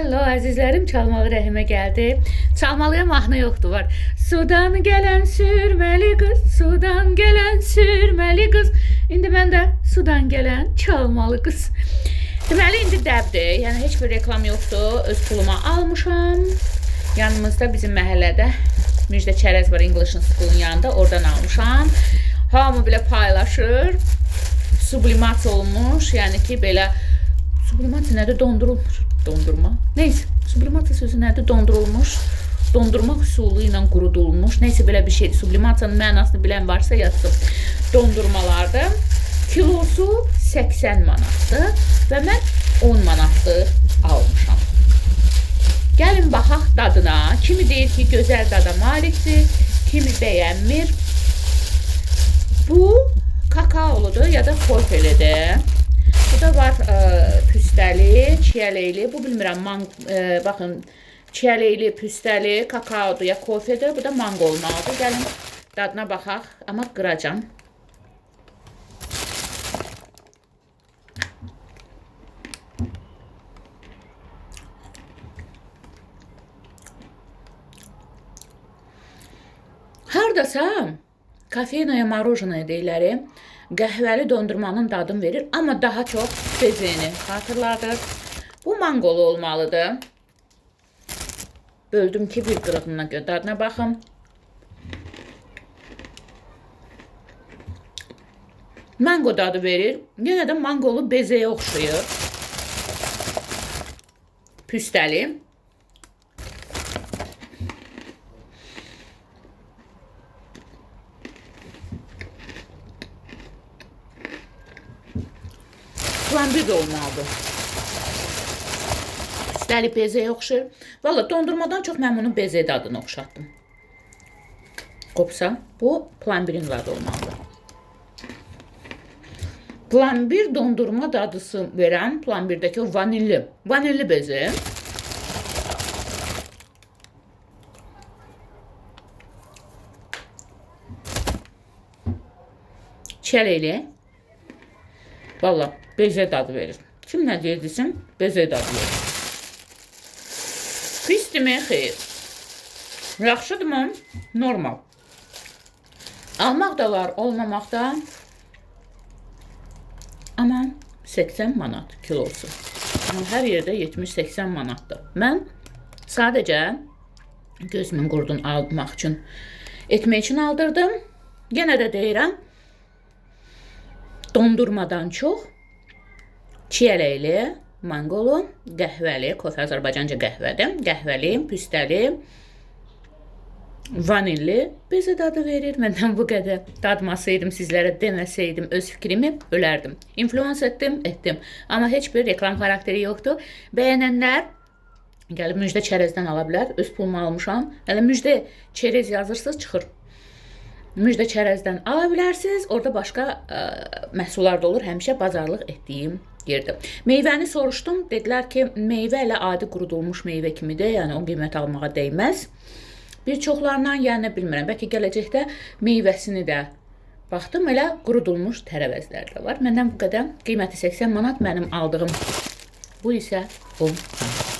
Hello əzizlərim, Çalmalı Rəhimə gəldi. Çalmalıya mahnı yoxdur, var. Sudan gələn sürməli qız, sudan gələn sürməli qız. İndi mən də sudan gələn çalmalı qız. Deməli, indi dəbdir. Yəni, heç bir reklam yoxdur. Öz puluma almışam. Yanımızda bizim məhəllədə Müjdə Çərəz var, English School'un yanında. Oradan almışam. Hamı belə paylaşır. Sublimasiya olunmuş. Yəni ki, belə sublimasiya nədir? Dondurulmuş. Dondurma. Neyse, sublimasiya sözü nədir? Dondurulmuş. Dondurma üsulu ilə qurudulmuş. Neyse, belə bir şeydir. Sublimasiyanın mənasını bilən varsa yazsın. Dondurmalardır. Kilosu 80 manatdır və mən 10 manatlıq almışam. Gəlin baxaq dadına. Kimi deyir ki, gözəl dada malikdir, kimi bəyənmir. Bu kakaoludur ya da kofelidir. Bu da var püstəli, çiyəleyli. Bu bilmirəm, baxın, çiyəleyli, püstəli, kakaodur ya kofedir. Bu da mango olmalıdır. Gəlin dadına baxaq, amma qıracam. Hardasa kafenaya, marojnaya deyiləri qəhvəli dondurmanın dadını verir, amma daha çox bezeni xatırladır. Bu mangolu olmalıdır. Böldüm ki, bir qırığına görə dadına baxım. Mango dadı verir. Yenə də mangolu bezəyə oxşayır. Püstəli. Plambir də olmalıdır. Püstəli bezəyə oxşayır. Valla dondurmadan çox mən bunun bezə dadını oxşatdım. Qopsa, bu plambirin dadı olmalıdır. Plambir dondurma dadısı verən plambirdəki o vanilli bezi. Çiyəleyli. Valla bezə dadı verir. Kim nə deyirdisin? Bezə dadı verir. Pisdir mi? Xeyr. Yaxşıdır mı? Normal. Almaq da var, olmamaq da. Amma 80 manat kilosu. Hər yerdə 70-80 manatdır. Mən sadəcə gözümün qurdunu almaq üçün, etmək üçün aldırdım. Yenə də deyirəm, dondurmadan çox çiyələkli, mangolu, qəhvəli, kofe Azərbaycanca qəhvədir, qəhvəli, püstəli, vanilli bezə dadı verir. Məndən bu qədər dadmasaydım, sizlərə deməsəydim, öz fikrimi ölərdim. İnfluans etdim. Amma heç bir reklam xarakteri yoxdur. Bəyənənlər gəlib Müjdə Çərəzdən ala bilər. Öz pulumu almışam. Hələ Müjdə Çərəz yazırsınız, çıxır. Müjdə Çərəzdən ala bilərsiniz. Orada başqa məhsullar da olur. Həmişə bazarlıq etdiyim yerdir. Meyvəni soruşdum. Dedilər ki, meyvə ilə adi qurudulmuş meyvə kimidir. Yəni, o qiymət almağa dəyməz. Bir çoxlarından, yəni bilmirəm, bəlkə gələcəkdə meyvəsini də baxdım, elə qurudulmuş tərəvəzlər də var. Məndən bu qədər, qiyməti 80 manat, mənim aldığım bu isə 10 manat.